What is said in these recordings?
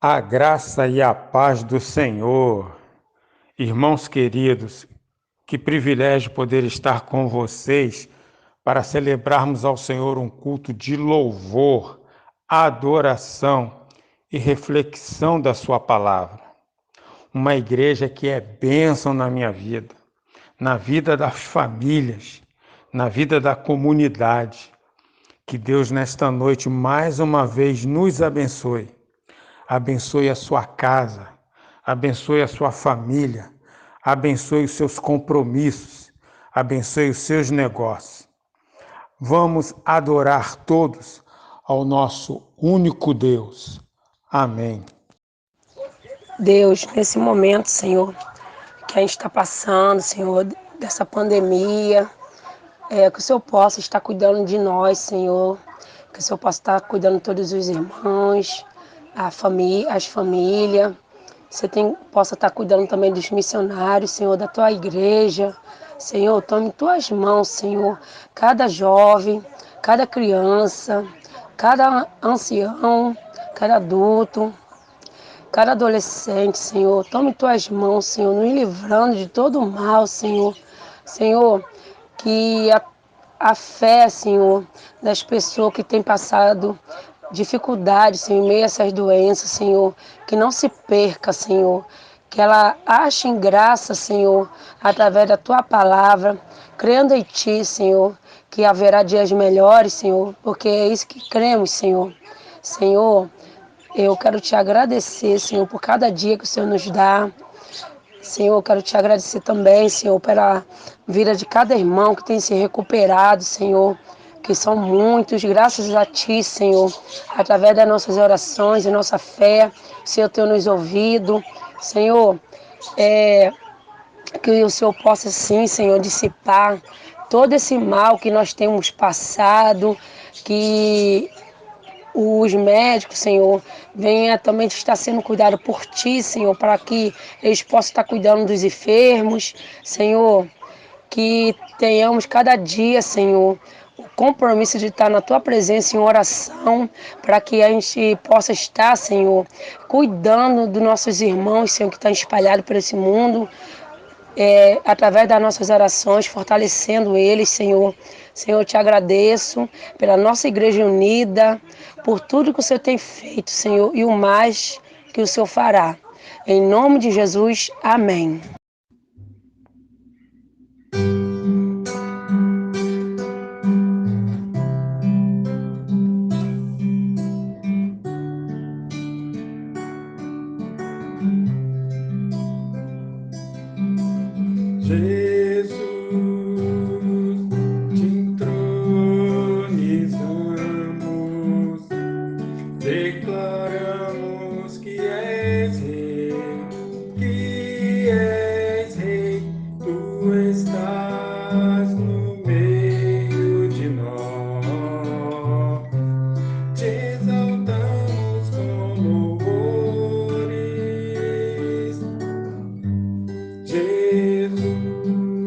A graça e a paz do Senhor. Irmãos queridos, que privilégio poder estar com vocês para celebrarmos ao Senhor um culto de louvor, adoração e reflexão da Sua palavra. Uma igreja que é bênção na minha vida, na vida das famílias, na vida da comunidade. Que Deus, nesta noite, mais uma vez nos abençoe. Abençoe a sua casa, abençoe a sua família, abençoe os seus compromissos, abençoe os seus negócios. Vamos adorar todos ao nosso único Deus. Amém. Deus, nesse momento, Senhor, que a gente está passando, Senhor, dessa pandemia, que o Senhor possa estar cuidando de nós, Senhor, que o Senhor possa estar cuidando de todos os irmãos, as famílias, possa estar cuidando também dos missionários, Senhor, da tua igreja. Senhor, tome em tuas mãos, Senhor, cada jovem, cada criança, cada ancião, cada adulto, cada adolescente, Senhor. Tome em tuas mãos, Senhor, nos livrando de todo o mal, Senhor. Senhor, que a fé, Senhor, das pessoas que têm passado dificuldades, Senhor, em meio a essas doenças, Senhor, que não se perca, Senhor, que ela ache em graça, Senhor, através da tua palavra, crendo em ti, Senhor, que haverá dias melhores, Senhor, porque é isso que cremos, Senhor. Senhor, eu quero te agradecer, Senhor, por cada dia que o Senhor nos dá. Senhor, eu quero te agradecer também, Senhor, pela vida de cada irmão que tem se recuperado, Senhor, que são muitos, graças a Ti, Senhor, através das nossas orações e nossa fé, o Senhor tem nos ouvido. Senhor, que o Senhor possa, sim, Senhor, dissipar todo esse mal que nós temos passado, que os médicos, Senhor, venha também estar sendo cuidado por Ti, Senhor, para que eles possam estar cuidando dos enfermos, Senhor, que tenhamos cada dia, Senhor, o compromisso de estar na Tua presença em oração, para que a gente possa estar, Senhor, cuidando dos nossos irmãos, Senhor, que estão espalhados por esse mundo, através das nossas orações, fortalecendo eles, Senhor. Senhor, eu te agradeço pela nossa igreja unida, por tudo que o Senhor tem feito, Senhor, e o mais que o Senhor fará. Em nome de Jesus, amém. Jesus, te entronizamos, declaramos que és rei, tu estás no meio de nós, te exaltamos com louvores, Jesus.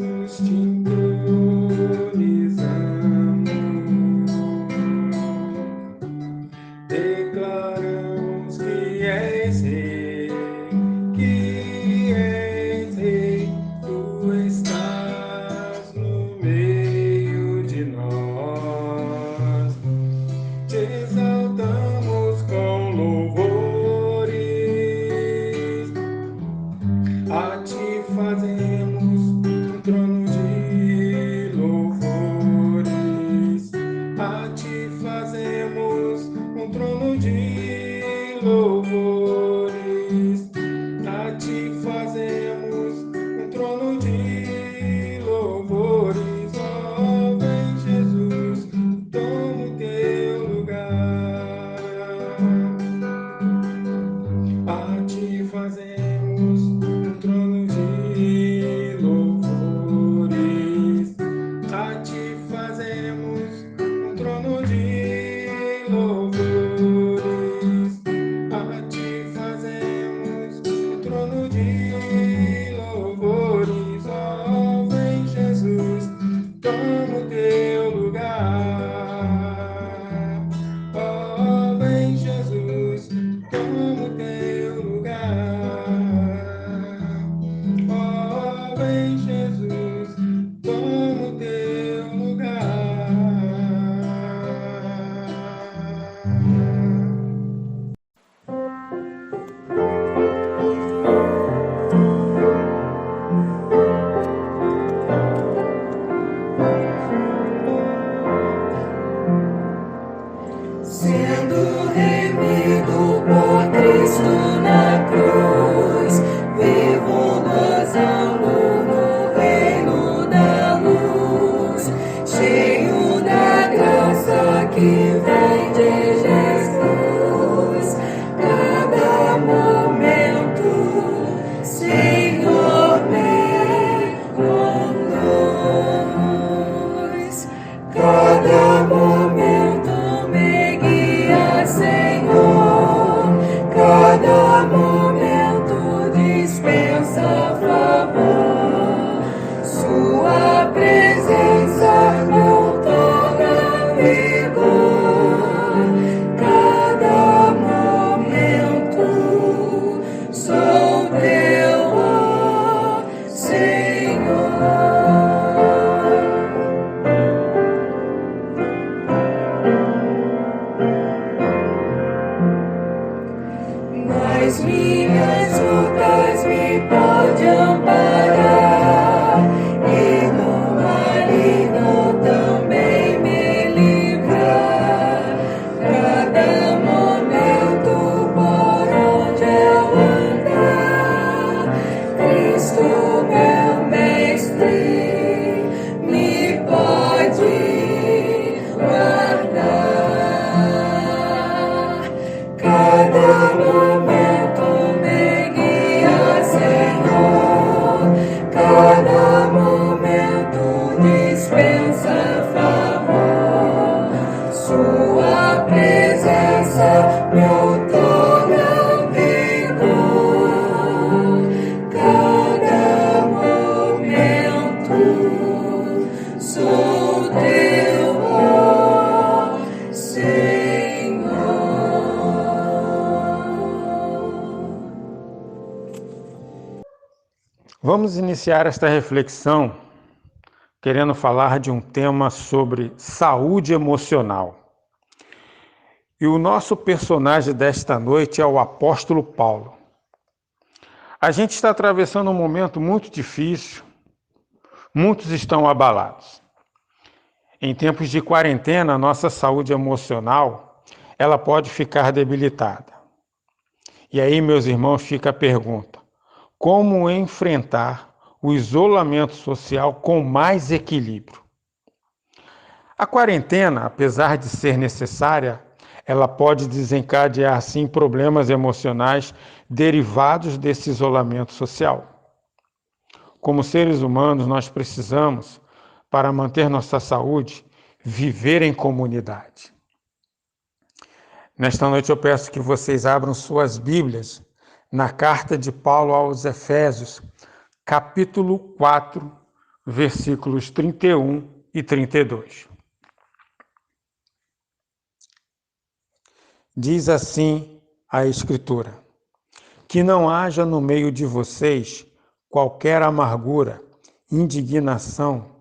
cada momento dispensa favor, sua presença me outorga vigor. Cada momento sou teu, ó Senhor. Vamos iniciar esta reflexão querendo falar de um tema sobre saúde emocional. E o nosso personagem desta noite é o apóstolo Paulo. A gente está atravessando um momento muito difícil, muitos estão abalados. Em tempos de quarentena, nossa saúde emocional, ela pode ficar debilitada. E aí, meus irmãos, fica a pergunta: como enfrentar o isolamento social com mais equilíbrio? A quarentena, apesar de ser necessária, ela pode desencadear, sim, problemas emocionais derivados desse isolamento social. Como seres humanos, nós precisamos, para manter nossa saúde, viver em comunidade. Nesta noite eu peço que vocês abram suas Bíblias na carta de Paulo aos Efésios, capítulo 4, versículos 31 e 32. Diz assim a Escritura: que não haja no meio de vocês qualquer amargura, indignação,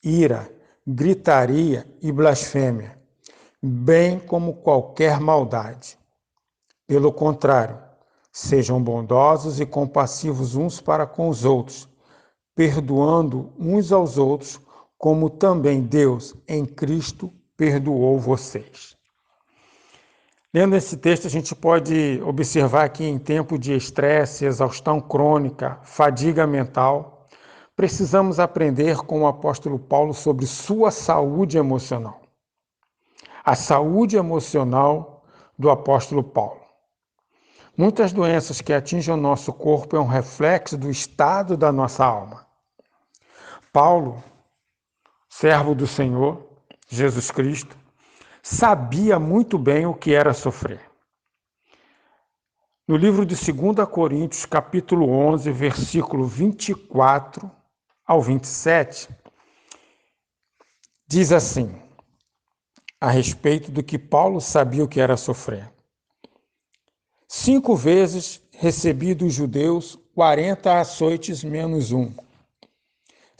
ira, gritaria e blasfêmia, bem como qualquer maldade. Pelo contrário, sejam bondosos e compassivos uns para com os outros, perdoando uns aos outros, como também Deus, em Cristo, perdoou vocês. Lendo esse texto, a gente pode observar que em tempo de estresse, exaustão crônica, fadiga mental, precisamos aprender com o apóstolo Paulo sobre sua saúde emocional. A saúde emocional do apóstolo Paulo. Muitas doenças que atingem o nosso corpo é um reflexo do estado da nossa alma. Paulo, servo do Senhor Jesus Cristo, sabia muito bem o que era sofrer. No livro de 2 Coríntios, capítulo 11, versículo 24 ao 27, diz assim, a respeito do que Paulo sabia o que era sofrer. 5 vezes recebi dos judeus 40 açoites menos 1.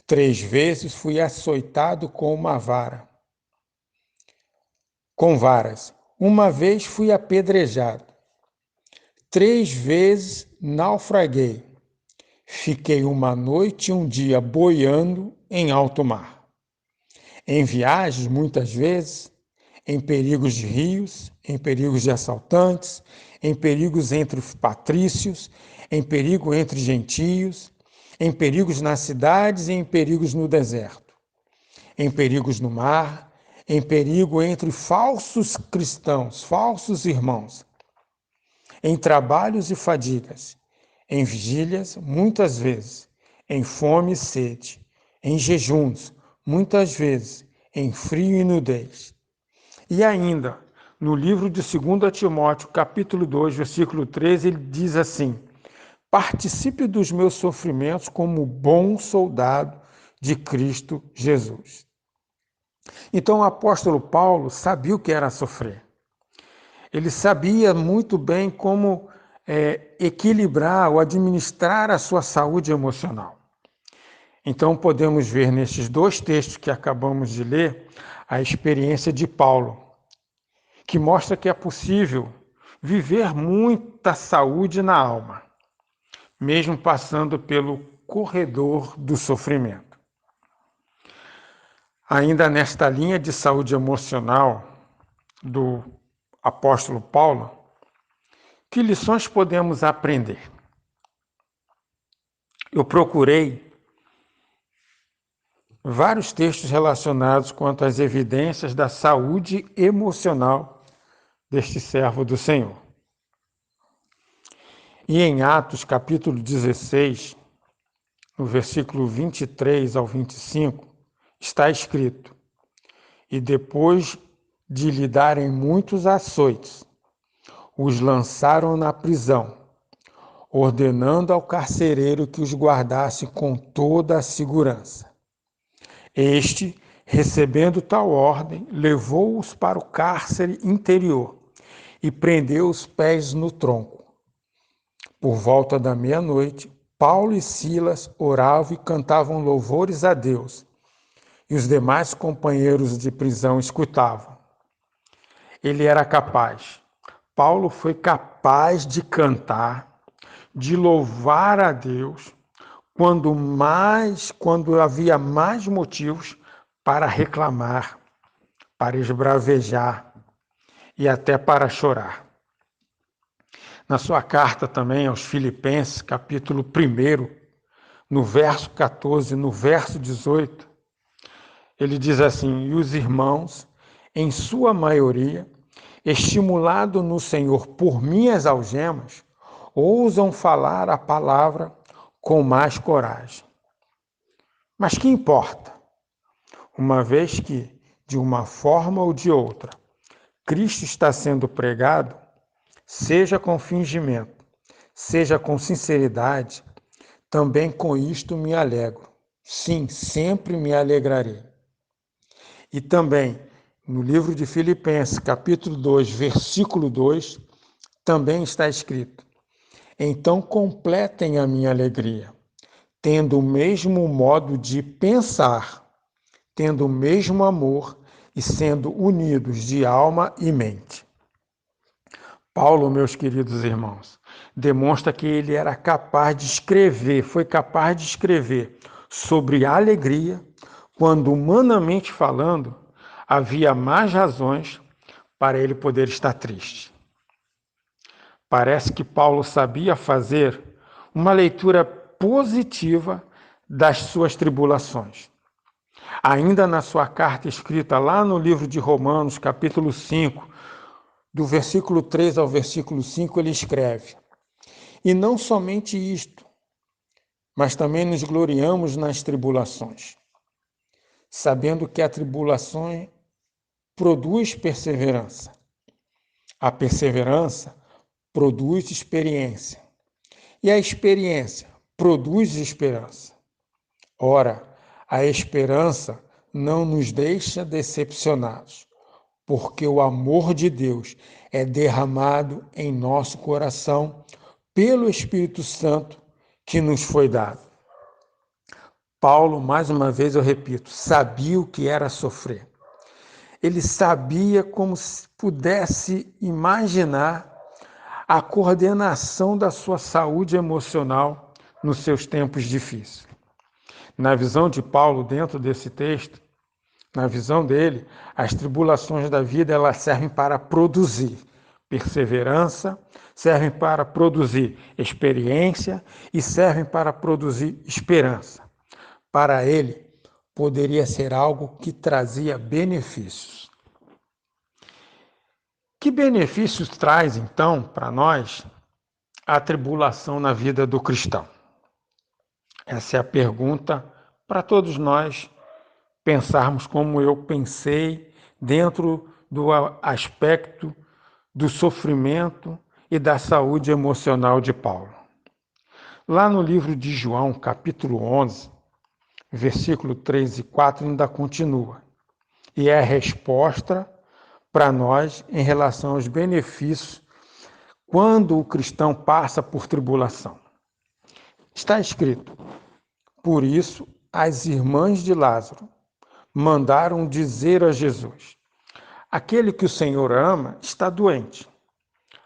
3 vezes fui açoitado com varas. 1 vez fui apedrejado. 3 vezes naufraguei. Fiquei 1 noite e 1 dia boiando em alto mar. Em viagens, muitas vezes, em perigos de rios, em perigos de assaltantes, em perigos entre os patrícios, em perigo entre gentios, em perigos nas cidades e em perigos no deserto, em perigos no mar, em perigo entre falsos cristãos, falsos irmãos, em trabalhos e fadigas, em vigílias, muitas vezes, em fome e sede, em jejuns, muitas vezes, em frio e nudez. E ainda, no livro de 2 Timóteo, capítulo 2, versículo 13, ele diz assim, participe dos meus sofrimentos como bom soldado de Cristo Jesus. Então o apóstolo Paulo sabia o que era sofrer. Ele sabia muito bem como equilibrar ou administrar a sua saúde emocional. Então podemos ver nesses 2 textos que acabamos de ler a experiência de Paulo, que mostra que é possível viver muita saúde na alma, mesmo passando pelo corredor do sofrimento. Ainda nesta linha de saúde emocional do apóstolo Paulo, que lições podemos aprender? Eu procurei vários textos relacionados quanto às evidências da saúde emocional deste servo do Senhor. E em Atos, capítulo 16, no versículo 23 ao 25, está escrito: E depois de lhe darem muitos açoites, os lançaram na prisão, ordenando ao carcereiro que os guardasse com toda a segurança. Este, recebendo tal ordem, levou-os para o cárcere interior e prendeu os pés no tronco. Por volta da meia-noite, Paulo e Silas oravam e cantavam louvores a Deus, e os demais companheiros de prisão escutavam. Ele era capaz. Paulo foi capaz de cantar, de louvar a Deus, quando havia mais motivos para reclamar, para esbravejar e até para chorar. Na sua carta também aos Filipenses, capítulo 1, no verso 14, no verso 18, ele diz assim: E os irmãos, em sua maioria, estimulados no Senhor por minhas algemas, ousam falar a palavra com mais coragem. Mas que importa? Uma vez que, de uma forma ou de outra, Cristo está sendo pregado, seja com fingimento, seja com sinceridade, também com isto me alegro. Sim, sempre me alegrarei. E também, no livro de Filipenses, capítulo 2, versículo 2, também está escrito: Então completem a minha alegria, tendo o mesmo modo de pensar, tendo o mesmo amor e sendo unidos de alma e mente. Paulo, meus queridos irmãos, demonstra que ele era capaz de escrever, foi capaz de escrever sobre a alegria, quando, humanamente falando, havia mais razões para ele poder estar triste. Parece que Paulo sabia fazer uma leitura positiva das suas tribulações. Ainda na sua carta escrita lá no livro de Romanos, capítulo 5, do versículo 3 ao versículo 5, ele escreve: E não somente isto, mas também nos gloriamos nas tribulações, sabendo que a tribulação produz perseverança. A perseverança produz experiência. E a experiência produz esperança. Ora, a esperança não nos deixa decepcionados, porque o amor de Deus é derramado em nosso coração pelo Espírito Santo que nos foi dado. Paulo, mais uma vez eu repito, sabia o que era sofrer. Ele sabia, como se pudesse imaginar, a coordenação da sua saúde emocional nos seus tempos difíceis. Na visão de Paulo, dentro desse texto, na visão dele, as tribulações da vida elas servem para produzir perseverança, servem para produzir experiência e servem para produzir esperança. Para ele, poderia ser algo que trazia benefícios. Que benefícios traz, então, para nós a tribulação na vida do cristão? Essa é a pergunta para todos nós pensarmos como eu pensei dentro do aspecto do sofrimento e da saúde emocional de Paulo. Lá no livro de João, capítulo 11, versículo 3 e 4, ainda continua. E é a resposta para nós em relação aos benefícios quando o cristão passa por tribulação. Está escrito: Por isso, as irmãs de Lázaro mandaram dizer a Jesus: Aquele que o Senhor ama está doente.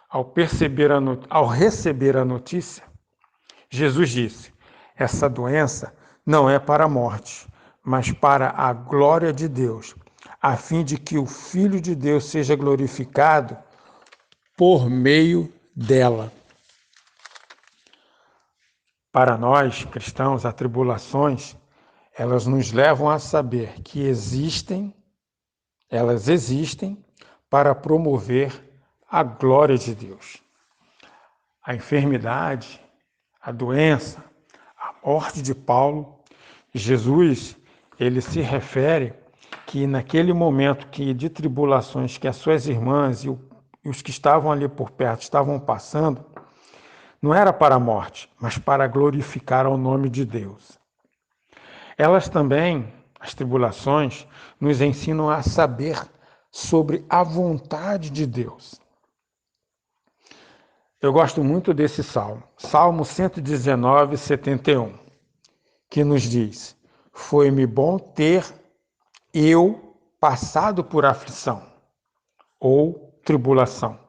Ao receber a notícia, Jesus disse: Essa doença não é para a morte, mas para a glória de Deus, a fim de que o Filho de Deus seja glorificado por meio dela. Para nós, cristãos, as tribulações, elas nos levam a saber que elas existem para promover a glória de Deus. A enfermidade, a doença, a morte de Paulo, Jesus, ele se refere que naquele momento de tribulações que as suas irmãs e os que estavam ali por perto estavam passando, não era para a morte, mas para glorificar ao nome de Deus. Elas também, as tribulações, nos ensinam a saber sobre a vontade de Deus. Eu gosto muito desse salmo, Salmo 119, 71, que nos diz: foi-me bom ter eu passado por aflição ou tribulação,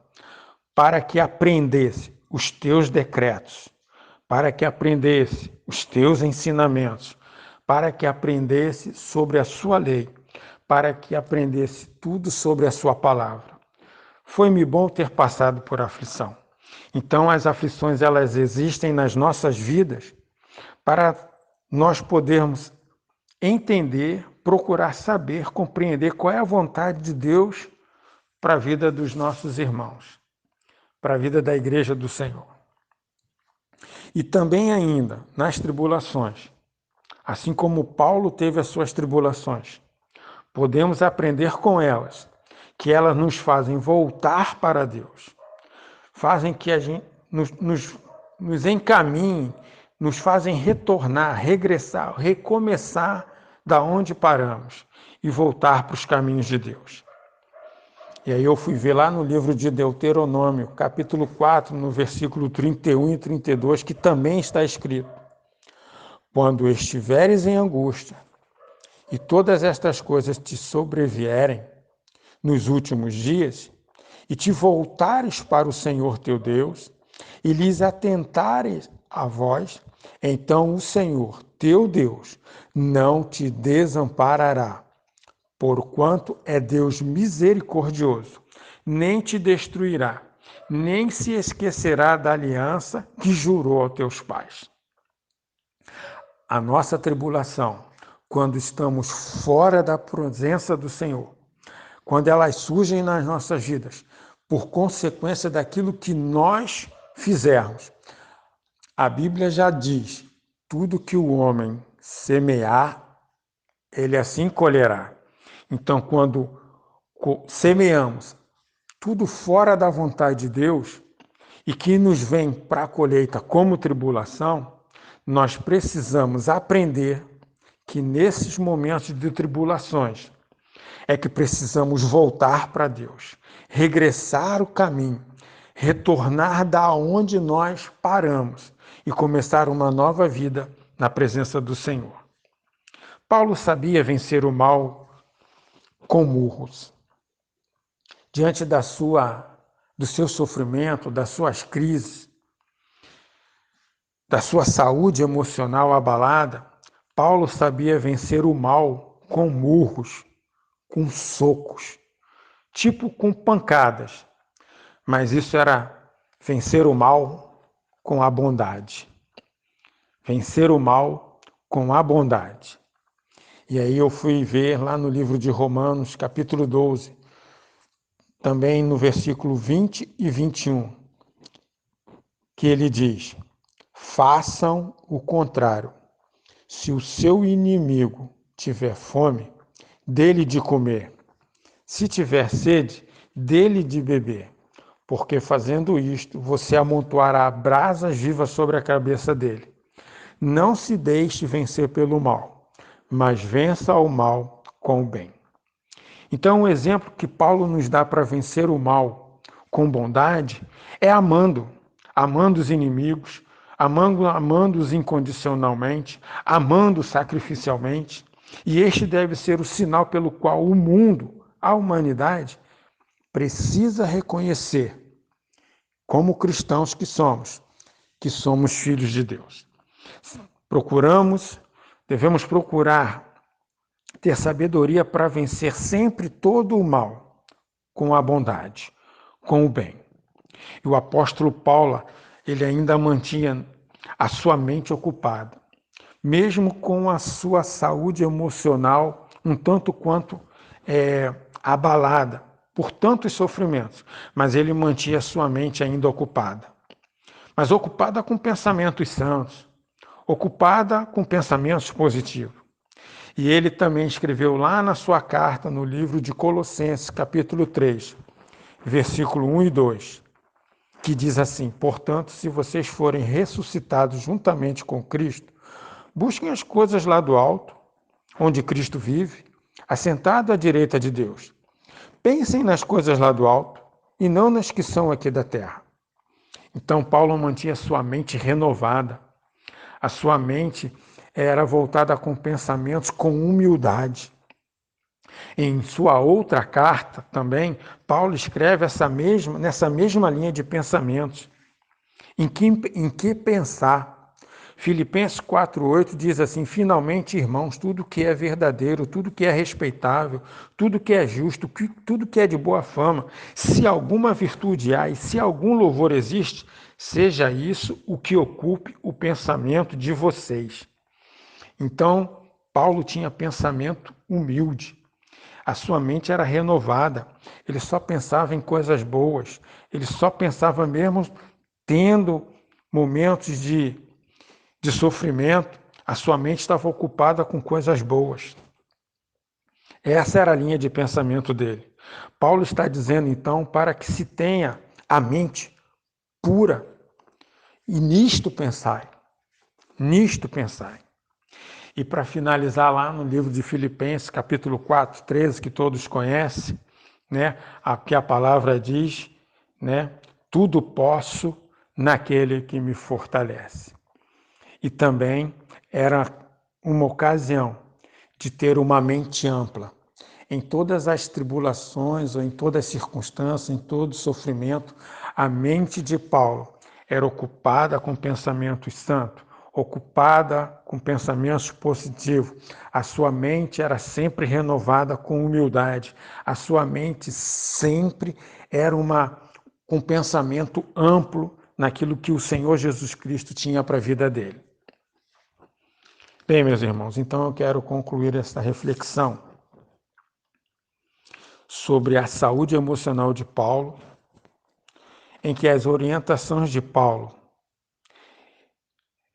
para que aprendesse os teus decretos, para que aprendesse os teus ensinamentos, para que aprendesse sobre a sua lei, para que aprendesse tudo sobre a sua palavra. Foi-me bom ter passado por aflição. Então, as aflições, elas existem nas nossas vidas para nós podermos entender, procurar saber, compreender qual é a vontade de Deus para a vida dos nossos irmãos, para a vida da igreja do Senhor. E também ainda, nas tribulações, assim como Paulo teve as suas tribulações, podemos aprender com elas, que elas nos fazem voltar para Deus, fazem que a gente nos encaminhe, nos fazem retornar, regressar, recomeçar da onde paramos e voltar para os caminhos de Deus. E aí eu fui ver lá no livro de Deuteronômio, capítulo 4, no versículo 31 e 32, que também está escrito: quando estiveres em angústia e todas estas coisas te sobrevierem nos últimos dias, e te voltares para o Senhor teu Deus, e lhes atentares a voz, então o Senhor teu Deus não te desamparará, porquanto é Deus misericordioso, nem te destruirá, nem se esquecerá da aliança que jurou aos teus pais. A nossa tribulação, quando estamos fora da presença do Senhor, quando elas surgem nas nossas vidas, por consequência daquilo que nós fizermos. A Bíblia já diz: tudo que o homem semear, ele assim colherá. Então, quando semeamos tudo fora da vontade de Deus e que nos vem para a colheita como tribulação, nós precisamos aprender que nesses momentos de tribulações é que precisamos voltar para Deus, regressar o caminho, retornar da onde nós paramos e começar uma nova vida na presença do Senhor. Paulo sabia vencer o mal com murros. Diante do seu sofrimento, das suas crises, da sua saúde emocional abalada, Paulo sabia vencer o mal com murros, com socos, tipo com pancadas. Mas isso era vencer o mal com a bondade. Vencer o mal com a bondade. E aí eu fui ver lá no livro de Romanos, capítulo 12, também no versículo 20 e 21, que ele diz: façam o contrário. Se o seu inimigo tiver fome, dê-lhe de comer. Se tiver sede, dê-lhe de beber. Porque fazendo isto, você amontoará brasas vivas sobre a cabeça dele. Não se deixe vencer pelo mal, mas vença o mal com o bem. Então, o exemplo que Paulo nos dá para vencer o mal com bondade é amando os inimigos, amando-os incondicionalmente, amando sacrificialmente. E este deve ser o sinal pelo qual o mundo, a humanidade, precisa reconhecer, como cristãos que somos filhos de Deus. Devemos procurar ter sabedoria para vencer sempre todo o mal com a bondade, com o bem. E o apóstolo Paulo, ele ainda mantinha a sua mente ocupada, mesmo com a sua saúde emocional um tanto quanto abalada por tantos sofrimentos, mas ele mantinha a sua mente ainda ocupada. Mas ocupada com pensamentos santos, ocupada com pensamentos positivos. E ele também escreveu lá na sua carta, no livro de Colossenses, capítulo 3, versículo 1 e 2, que diz assim: portanto, se vocês forem ressuscitados juntamente com Cristo, busquem as coisas lá do alto, onde Cristo vive, assentado à direita de Deus. Pensem nas coisas lá do alto e não nas que são aqui da terra. Então, Paulo mantinha sua mente renovada. A sua mente era voltada com pensamentos com humildade. Em sua outra carta também, Paulo escreve nessa mesma linha de pensamentos. Em que pensar? Filipenses 4,8 diz assim: finalmente, irmãos, tudo que é verdadeiro, tudo que é respeitável, tudo que é justo, tudo que é de boa fama, se alguma virtude há e se algum louvor existe, seja isso o que ocupe o pensamento de vocês. Então, Paulo tinha pensamento humilde. A sua mente era renovada. Ele só pensava em coisas boas. Ele só pensava mesmo tendo momentos de sofrimento, a sua mente estava ocupada com coisas boas. Essa era a linha de pensamento dele. Paulo está dizendo, então, para que se tenha a mente pura, e nisto pensai. Nisto pensai. E para finalizar lá no livro de Filipenses, capítulo 4, 13, que todos conhecem, né? Aqui a palavra diz, né? Tudo posso naquele que me fortalece. E também era uma ocasião de ter uma mente ampla. Em todas as tribulações, ou em todas as circunstâncias, em todo sofrimento, a mente de Paulo era ocupada com pensamentos santos, ocupada com pensamentos positivos. A sua mente era sempre renovada com humildade. A sua mente sempre era com pensamento amplo naquilo que o Senhor Jesus Cristo tinha para a vida dele. Bem, meus irmãos, então eu quero concluir esta reflexão sobre a saúde emocional de Paulo, em que as orientações de Paulo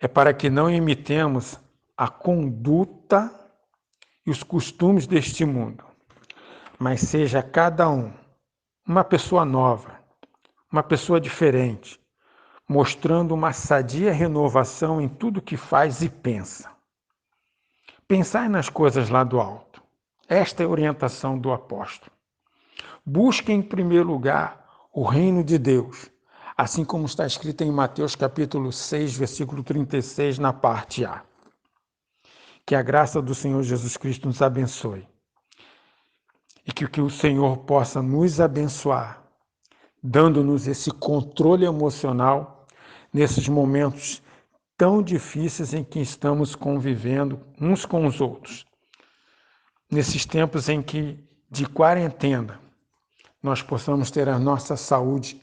é para que não imitemos a conduta e os costumes deste mundo, mas seja cada um uma pessoa nova, uma pessoa diferente, mostrando uma sadia renovação em tudo que faz e pensa. Pensai nas coisas lá do alto. Esta é a orientação do apóstolo. Busque em primeiro lugar o reino de Deus, assim como está escrito em Mateus capítulo 6, versículo 36, na parte A. Que a graça do Senhor Jesus Cristo nos abençoe. E que o Senhor possa nos abençoar, dando-nos esse controle emocional nesses momentos tão difíceis em que estamos convivendo uns com os outros. Nesses tempos em que, de quarentena, nós possamos ter a nossa saúde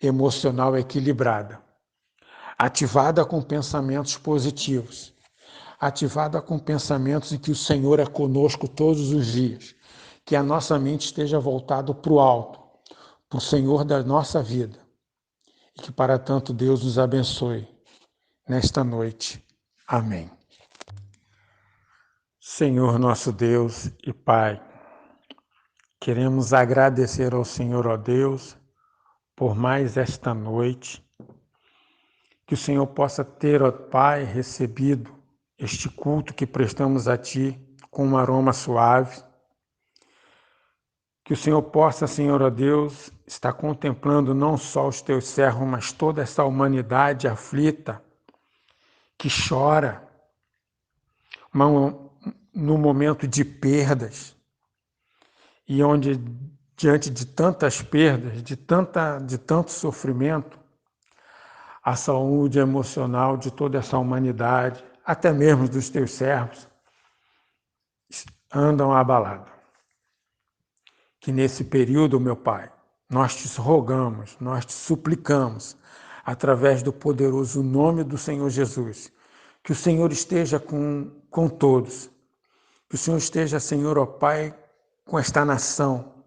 emocional equilibrada, ativada com pensamentos positivos, ativada com pensamentos em que o Senhor é conosco todos os dias, que a nossa mente esteja voltada para o alto, para o Senhor da nossa vida, e que para tanto Deus nos abençoe nesta noite. Amém. Senhor nosso Deus e Pai, queremos agradecer ao Senhor, ó Deus, por mais esta noite, que o Senhor possa ter, ó Pai, recebido este culto que prestamos a Ti com um aroma suave, que o Senhor possa, Senhor, ó Deus, estar contemplando não só os Teus servos, mas toda essa humanidade aflita, que chora no momento de perdas, e onde, diante de tantas perdas, de tanto sofrimento, a saúde emocional de toda essa humanidade, até mesmo dos teus servos, andam abalados. Que nesse período, meu Pai, nós te rogamos, nós te suplicamos, através do poderoso nome do Senhor Jesus, que o Senhor esteja com todos, que o Senhor esteja, Senhor, ó Pai, com esta nação,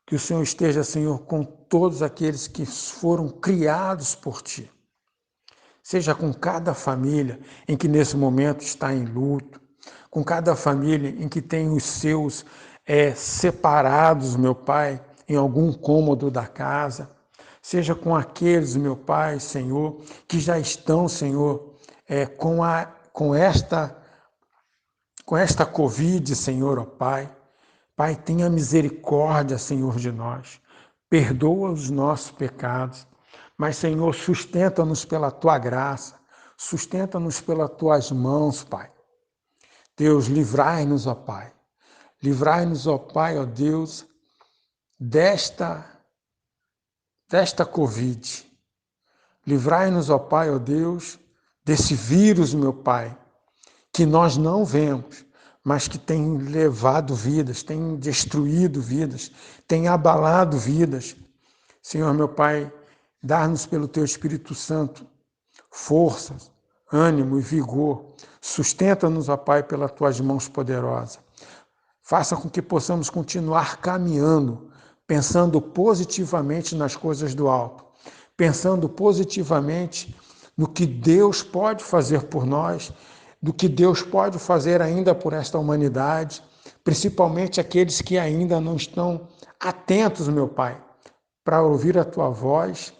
que o Senhor esteja, Senhor, com todos aqueles que foram criados por Ti. Seja com cada família em que nesse momento está em luto, com cada família em que tem os seus separados, meu Pai, em algum cômodo da casa. Seja com aqueles, meu Pai, Senhor, que já estão, Senhor, com esta Covid, Senhor, ó Pai. Pai, tenha misericórdia, Senhor, de nós. Perdoa os nossos pecados. Mas, Senhor, sustenta-nos pela Tua graça. Sustenta-nos pelas Tuas mãos, Pai. Deus, livrai-nos, ó Pai. Livrai-nos, ó Pai, ó Deus, desta Covid. Livrai-nos, ó Pai, ó Deus, desse vírus, meu Pai, que nós não vemos, mas que tem levado vidas, tem destruído vidas, tem abalado vidas. Senhor, meu Pai, dá-nos pelo Teu Espírito Santo forças, ânimo e vigor. Sustenta-nos, ó Pai, pelas Tuas mãos poderosas. Faça com que possamos continuar caminhando, pensando positivamente nas coisas do alto, pensando positivamente no que Deus pode fazer por nós, do que Deus pode fazer ainda por esta humanidade, principalmente aqueles que ainda não estão atentos, meu Pai, para ouvir a Tua voz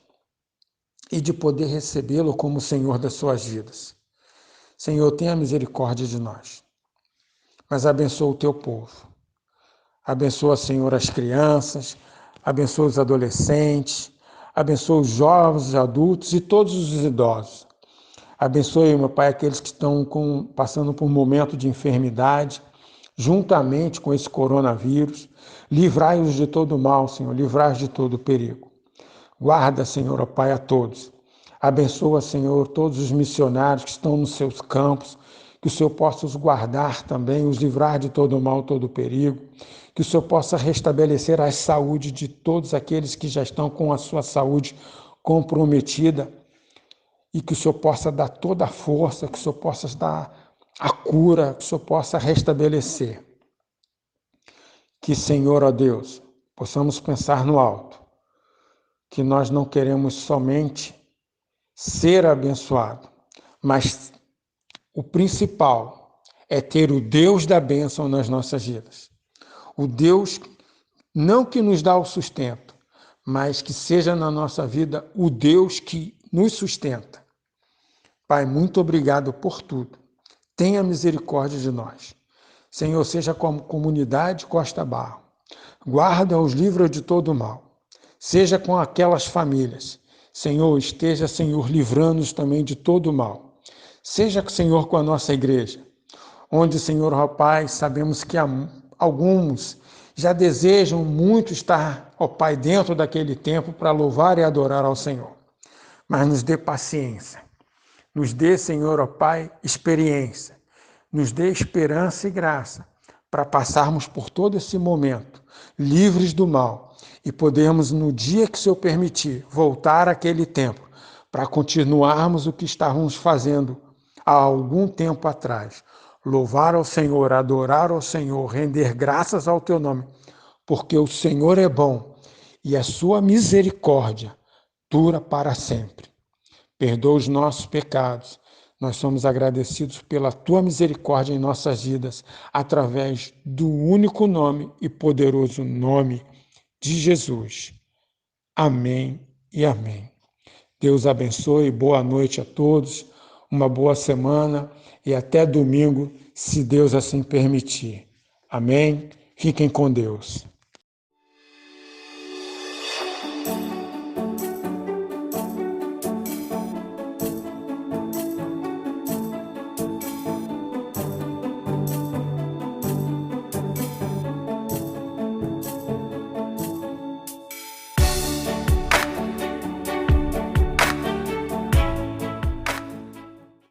e de poder recebê-lo como Senhor das suas vidas. Senhor, tenha misericórdia de nós, mas abençoa o Teu povo. Abençoa, Senhor, as crianças, abençoa os adolescentes, abençoa os jovens, os adultos e todos os idosos. Abençoe, meu Pai, aqueles que estão passando por um momento de enfermidade, juntamente com esse coronavírus. Livrai-os de todo mal, Senhor, livrai-os de todo perigo. Guarda, Senhor, ó Pai, a todos. Abençoa, Senhor, todos os missionários que estão nos seus campos, que o Senhor possa os guardar também, os livrar de todo mal, todo perigo, que o Senhor possa restabelecer a saúde de todos aqueles que já estão com a sua saúde comprometida, e que o Senhor possa dar toda a força, que o Senhor possa dar a cura, que o Senhor possa restabelecer. Que, Senhor, ó Deus, possamos pensar no alto, que nós não queremos somente ser abençoado, mas o principal é ter o Deus da bênção nas nossas vidas. O Deus não que nos dá o sustento, mas que seja na nossa vida o Deus que nos sustenta. Pai, muito obrigado por tudo. Tenha misericórdia de nós. Senhor, seja como comunidade Costa Barro. Guarda-os, livra de todo mal. Seja com aquelas famílias. Senhor, esteja, Senhor, livrando-os também de todo mal. Seja, Senhor, com a nossa igreja, onde, Senhor, ó Pai, sabemos que alguns já desejam muito estar, ó Pai, dentro daquele tempo para louvar e adorar ao Senhor. Mas nos dê paciência. Nos dê, Senhor, ó Pai, experiência. Nos dê esperança e graça para passarmos por todo esse momento, livres do mal, e podermos, no dia que o Senhor permitir, voltar àquele tempo, para continuarmos o que estávamos fazendo há algum tempo atrás. Louvar ao Senhor, adorar ao Senhor, render graças ao Teu nome, porque o Senhor é bom e a sua misericórdia dura para sempre. Perdoa os nossos pecados. Nós somos agradecidos pela Tua misericórdia em nossas vidas, através do único nome e poderoso nome de Jesus. Amém e amém. Deus abençoe, boa noite a todos, uma boa semana e até domingo, se Deus assim permitir. Amém? Fiquem com Deus.